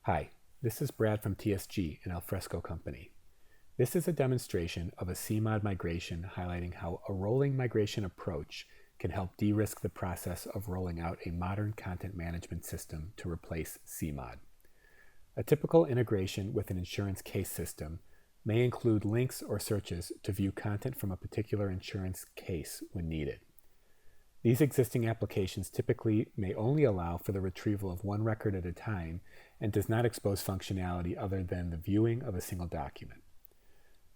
Hi, this is Brad from TSG, an Alfresco company. This is a demonstration of a CMOD migration highlighting how a rolling migration approach can help de-risk the process of rolling out a modern content management system to replace CMOD. A typical integration with an insurance case system may include links or searches to view content from a particular insurance case when needed. These existing applications typically may only allow for the retrieval of one record at a time and does not expose functionality other than the viewing of a single document.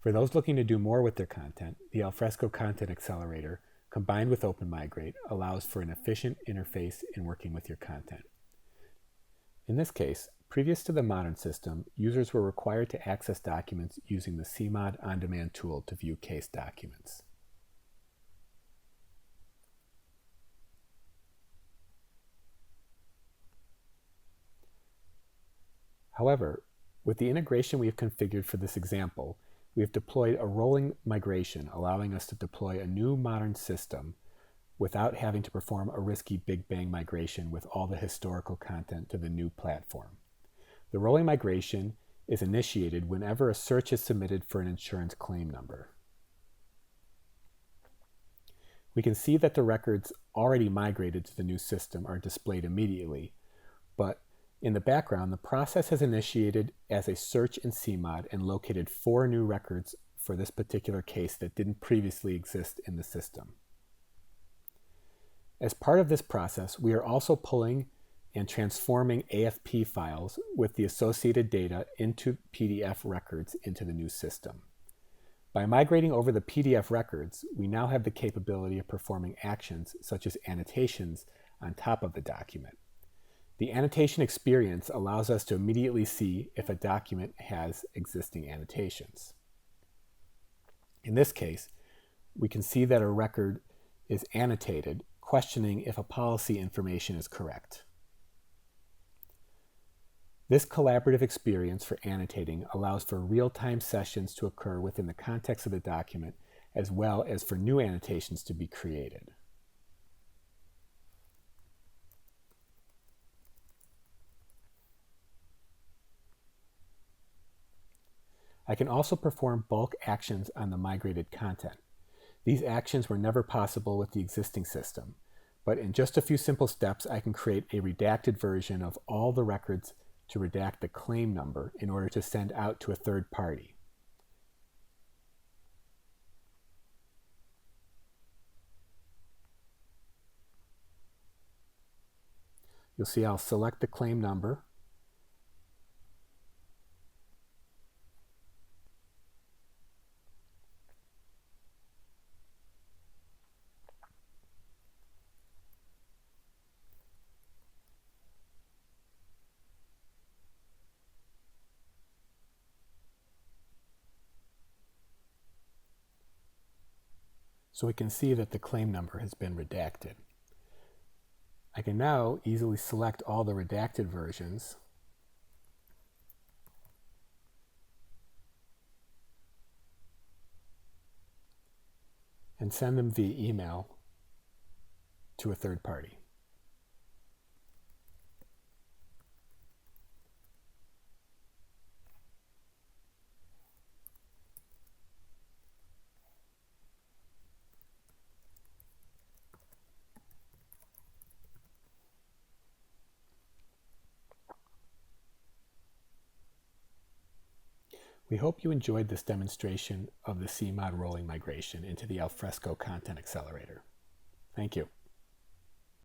For those looking to do more with their content, the Alfresco Content Accelerator, combined with OpenMigrate, allows for an efficient interface in working with your content. In this case, previous to the modern system, users were required to access documents using the CMOD on-demand tool to view case documents. However, with the integration we have configured for this example, we have deployed a rolling migration, allowing us to deploy a new modern system without having to perform a risky big bang migration with all the historical content to the new platform. The rolling migration is initiated whenever a search is submitted for an insurance claim number. We can see that the records already migrated to the new system are displayed immediately, but in the background, the process has initiated as a search in CMOD and located 4 new records for this particular case that didn't previously exist in the system. As part of this process, we are also pulling and transforming AFP files with the associated data into PDF records into the new system. By migrating over the PDF records, we now have the capability of performing actions such as annotations on top of the document. The annotation experience allows us to immediately see if a document has existing annotations. In this case, we can see that a record is annotated, questioning if a policy information is correct. This collaborative experience for annotating allows for real-time sessions to occur within the context of the document, as well as for new annotations to be created. I can also perform bulk actions on the migrated content. These actions were never possible with the existing system, but in just a few simple steps, I can create a redacted version of all the records to redact the claim number in order to send out to a third party. You'll see I'll select the claim number, so we can see that the claim number has been redacted. I can now easily select all the redacted versions and send them via email to a third party. We hope you enjoyed this demonstration of the CMOD rolling migration into the Alfresco Content Accelerator. Thank you.